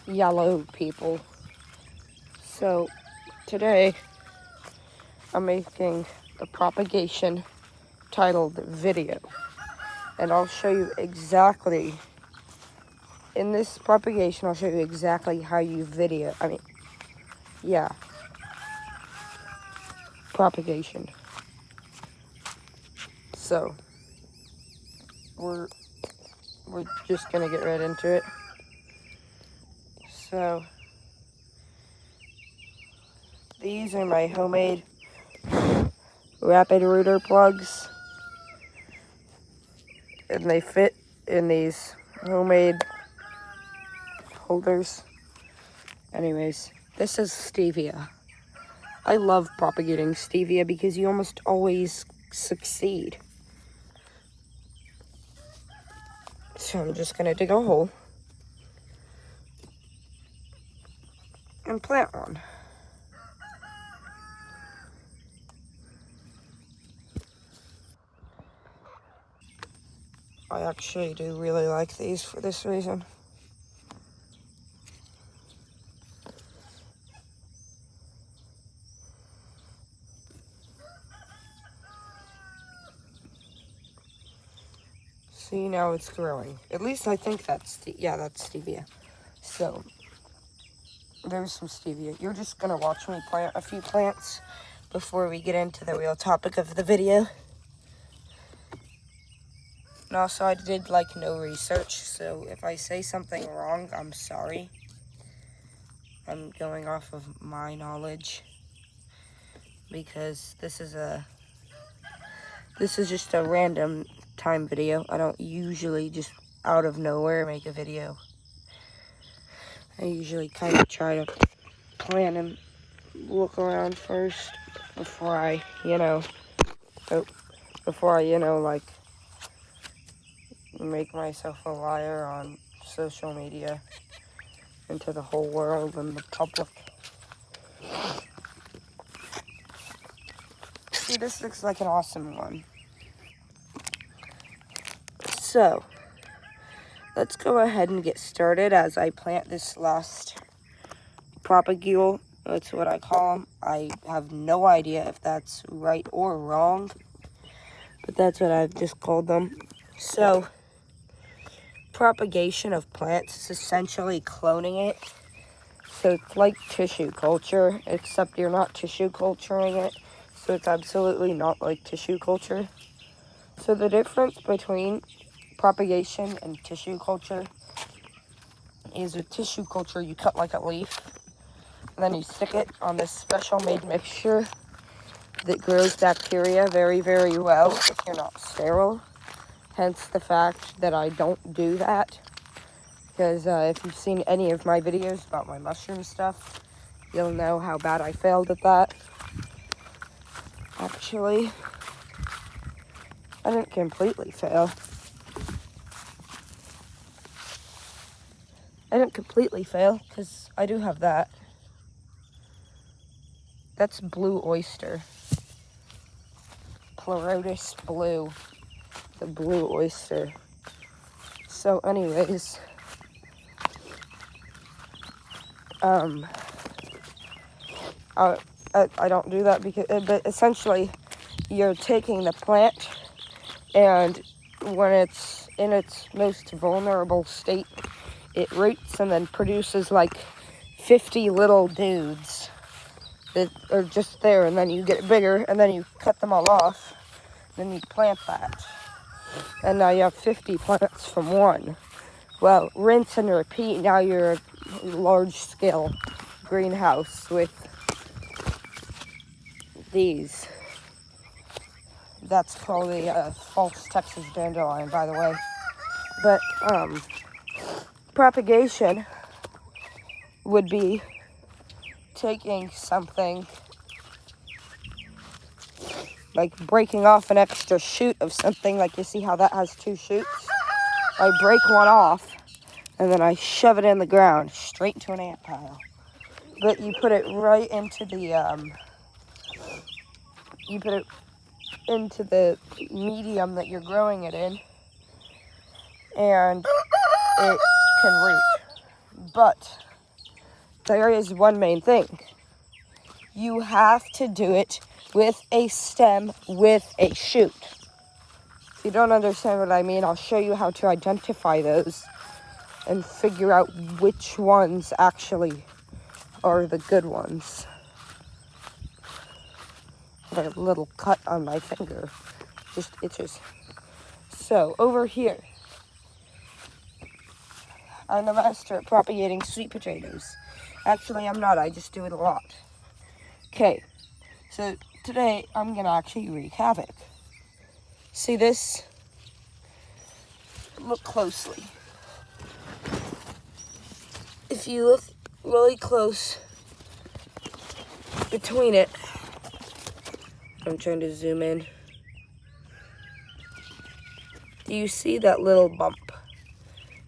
yellow people. So today I'm making a propagation titled video, and I'll show you exactly, in this propagation, I'll show you exactly how you propagation. So we're just gonna get right into it. So these are my homemade rapid rooter plugs, and they fit in these homemade holders. Anyways, this is stevia. I love propagating stevia because you almost always succeed. So I'm just gonna dig a hole and plant one. I actually do really like these for this reason. See, now it's growing. At least I think that's stevia. So there's some stevia. You're just gonna watch me plant a few plants before we get into the real topic of the video. And also, I did no research, so if I say something wrong, I'm sorry. I'm going off of my knowledge because this is just a random time video. I don't usually just out of nowhere make a video. I usually kind of try to plan and look around first before I, make myself a liar on social media and to the whole world and the public. See, this looks like an awesome one. So, let's go ahead and get started as I plant this last propagule. That's what I call them. I have no idea if that's right or wrong, but that's what I've just called them. So, propagation of plants is essentially cloning it. So it's like tissue culture, except you're not tissue culturing it. So it's absolutely not like tissue culture. So the difference between propagation and tissue culture is with tissue culture, you cut like a leaf, and then you stick it on this special made mixture that grows bacteria very, very well if you're not sterile. Hence the fact that I don't do that. Because if you've seen any of my videos about my mushroom stuff, you'll know how bad I failed at that. Actually, I didn't completely fail. Because I do have that. That's blue oyster. Pleurotus blue. The blue oyster. So anyways, I don't do that because, but essentially, you're taking the plant, and when it's in its most vulnerable state, it roots and then produces 50 little dudes that are just there, and then you get bigger, and then you cut them all off, then you plant that. And now you have 50 plants from one. Well, rinse and repeat, now you're a large-scale greenhouse with these. That's called a false Texas dandelion, by the way. But, propagation would be taking something, like breaking off an extra shoot of something, like you see how that has 2 shoots? I break one off, and then I shove it in the ground, straight into an ant pile. But you put it right into the medium that you're growing it in, and it can root. But there is one main thing. You have to do it with a stem with a shoot. If you don't understand what I mean, I'll show you how to identify those and figure out which ones actually are the good ones. I have a little cut on my finger, just itches. So over here, I'm the master at propagating sweet potatoes. Actually, I'm not, I just do it a lot. Okay, so today I'm gonna actually wreak havoc. See this? Look closely. If you look really close between it, I'm trying to zoom in. Do you see that little bump?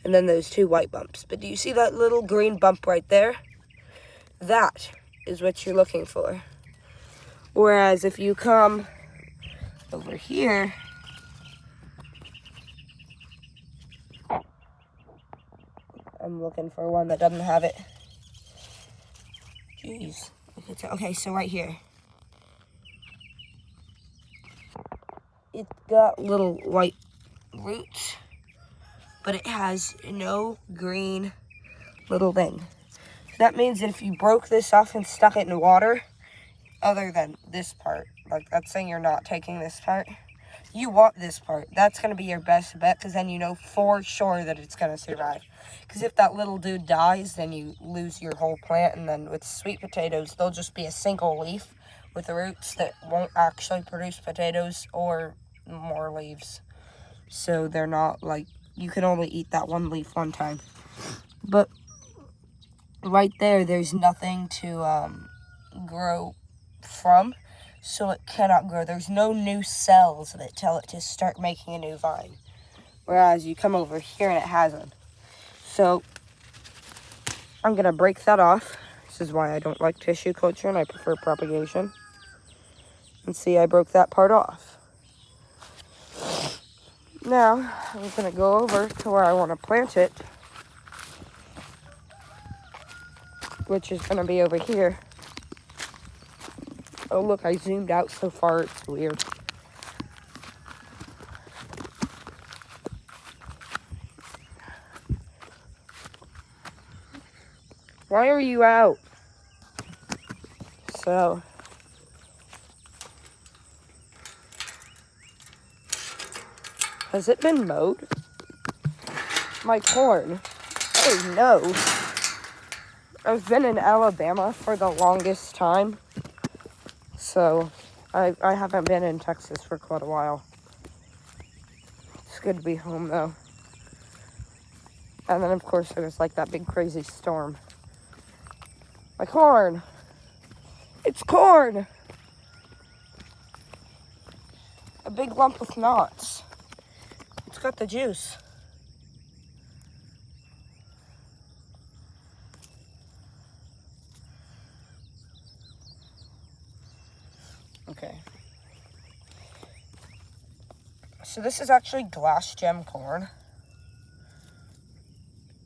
And then those two white bumps. But do you see that little green bump right there? That is what you're looking for. Whereas if you come over here, I'm looking for one that doesn't have it. Jeez. Okay, so right here. It's got little white roots, but it has no green little thing. That means that if you broke this off and stuck it in water, other than this part, like let's say you're not taking this part, you want this part. That's going to be your best bet, because then you know for sure that it's going to survive. Because if that little dude dies, then you lose your whole plant, and then with sweet potatoes, they'll just be a single leaf with roots that won't actually produce potatoes or more leaves. So they're not like, you can only eat that one leaf one time. But right there, there's nothing to grow from, so it cannot grow. There's no new cells that tell it to start making a new vine. Whereas you come over here and it has them. So I'm going to break that off. This is why I don't like tissue culture and I prefer propagation. And see, I broke that part off. Now, I'm going to go over to where I want to plant it, which is going to be over here. Oh, look, I zoomed out so far, it's weird. Why are you out? So, has it been mowed? My corn. Oh no. I've been in Alabama for the longest time. So, I haven't been in Texas for quite a while. It's good to be home though. And then of course there was like that big crazy storm. My corn. It's corn. A big lump with knots. It's got the juice. Okay. So this is actually glass gem corn.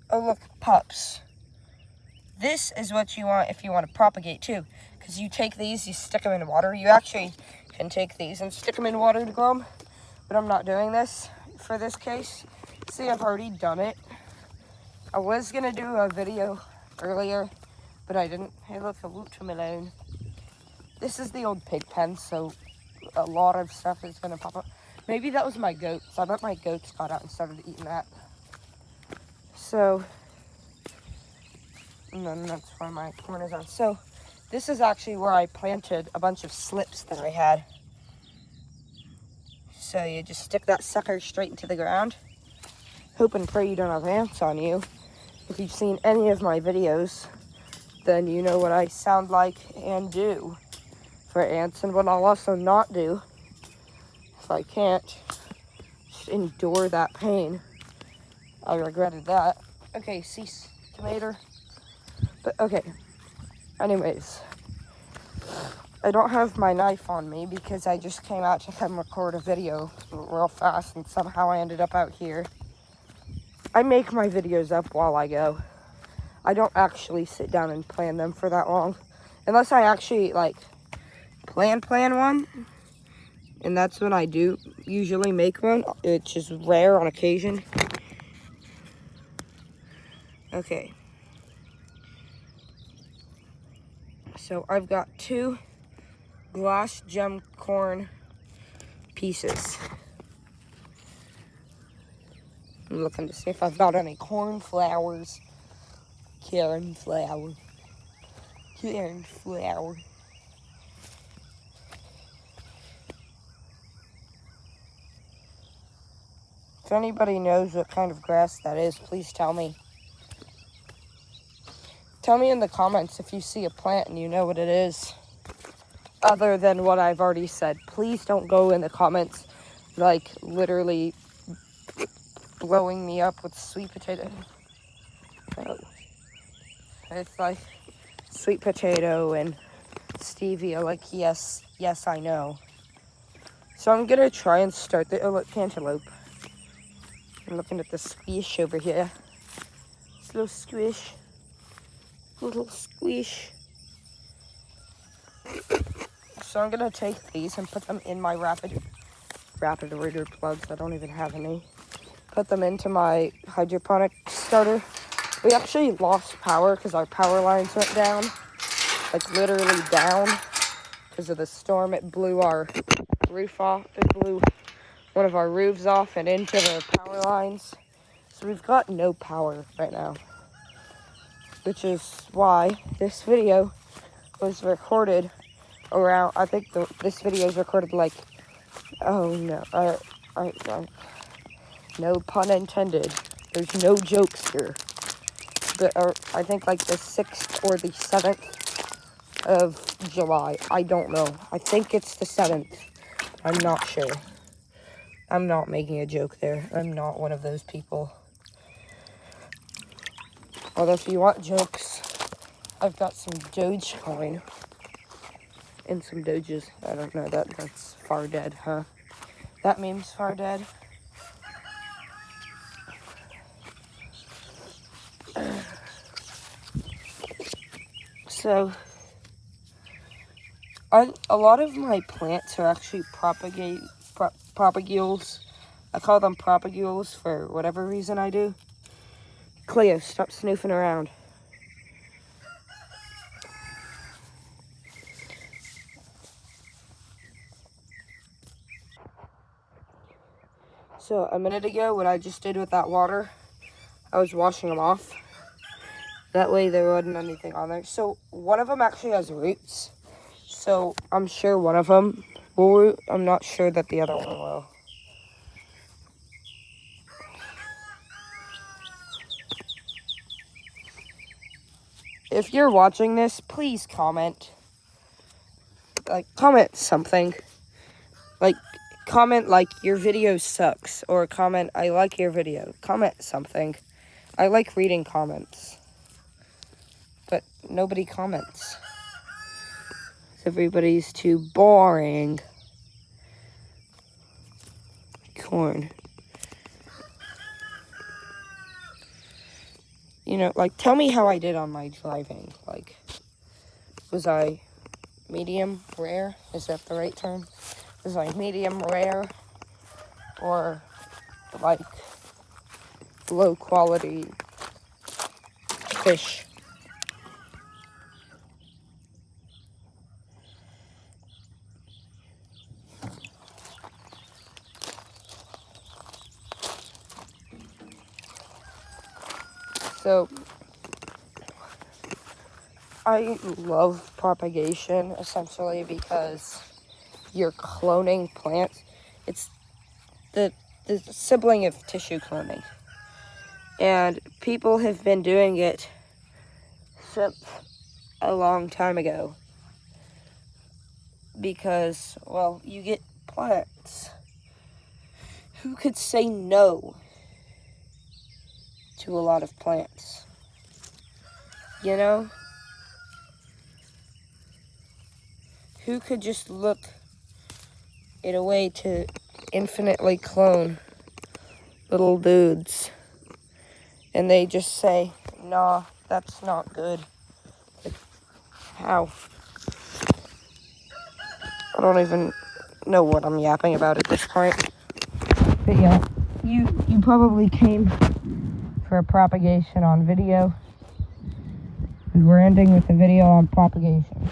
Oh look, pups. This is what you want if you want to propagate too. Because you take these, you stick them in water. You actually can take these and stick them in water to grow them. But I'm not doing this for this case. See, I've already done it. I was going to do a video earlier, but I didn't. Hey look, a watermelon. This is the old pig pen, so a lot of stuff is going to pop up. Maybe that was my goats. I bet my goats got out and started eating that. So, and then that's where my corn is on. So, this is actually where I planted a bunch of slips that I had. So you just stick that sucker straight into the ground. Hope and pray you don't have ants on you. If you've seen any of my videos, then you know what I sound like and do for ants, and what I'll also not do if I can't just endure that pain. I regretted that. Okay, cease, tomato. But okay, anyways, I don't have my knife on me because I just came out to come record a video real fast and somehow I ended up out here. I make my videos up while I go. I don't actually sit down and plan them for that long. Unless I actually, like, plan one. And that's when I do usually make one. It's just rare on occasion. Okay. So I've got 2 glass gem corn pieces. I'm looking to see if I've got any corn flowers. Corn flour. Corn flour. If anybody knows what kind of grass that is, please tell me. Tell me in the comments if you see a plant and you know what it is. Other than what I've already said. Please don't go in the comments like literally blowing me up with sweet potato. Oh. It's like sweet potato and stevia. Like, yes, I know. So I'm gonna try and start the cantaloupe. I'm looking at the squish over here. This little squish. Little squish. So I'm gonna take these and put them in my rapid reader plugs. I don't even have any. Put them into my hydroponic starter. We actually lost power because our power lines went down. Like literally down because of the storm. It blew our roof off. It blew one of our roofs off and into the power lines. So we've got no power right now. Which is why this video was recorded around, I think this video is recorded like, oh no, no pun intended. There's no jokes here. But I think like the 6th or the 7th of July. I don't know. I think it's the 7th. I'm not sure. I'm not making a joke there. I'm not one of those people. Although if you want jokes, I've got some Dogecoin. And some Doges. I don't know, that's far dead, huh? That meme's far dead. So, a lot of my plants are actually propagules. I call them propagules for whatever reason I do. Cleo, stop snooping around. So, a minute ago, what I just did with that water, I was washing them off. That way there wasn't anything on there. So, one of them actually has roots. So, I'm sure one of them will root. I'm not sure that the other one will. If you're watching this, please comment. Like, comment something. Like, comment like your video sucks. Or comment, I like your video. Comment something. I like reading comments. But nobody comments. Everybody's too boring. Corn. You know, like, tell me how I did on my driving. Like, was I medium rare? Is that the right term? Was I medium rare? Or, like, low quality fish? So, I love propagation, essentially, because you're cloning plants. It's the sibling of tissue cloning. And people have been doing it since a long time ago. Because, well, you get plants. Who could say no to a lot of plants? You know? Who could just look at a way to infinitely clone little dudes? And they just say, nah, That's not good. Like, how? I don't even know what I'm yapping about at this point. But yeah, you probably came for a propagation on video. We were ending with a video on propagation.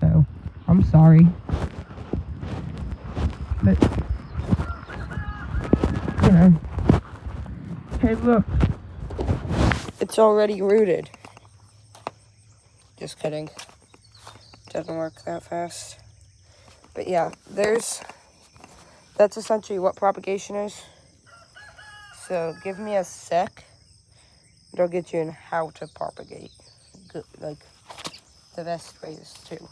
So, I'm sorry. But, you know. Hey, look. It's already rooted. Just kidding. Doesn't work that fast. But yeah, that's essentially what propagation is. So give me a sec, and I'll get you in how to propagate. Good, like, the best ways too.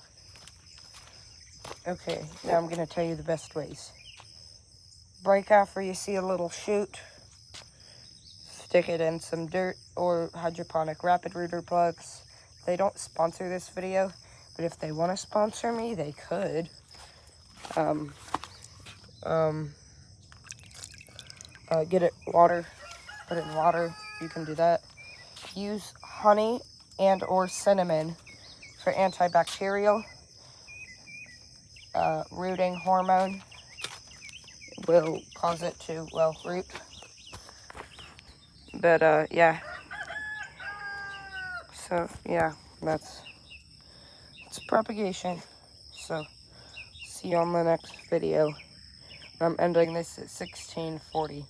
Okay, now I'm gonna tell you the best ways. Break off where you see a little shoot. Stick it in some dirt or hydroponic rapid rooter plugs. They don't sponsor this video, but if they want to sponsor me, they could. Get it water, put it in water, you can do that. Use honey and or cinnamon for antibacterial. Rooting hormone will cause it to, well, root. But, yeah. So, yeah, it's propagation. So, see you on the next video. I'm ending this at 16:40.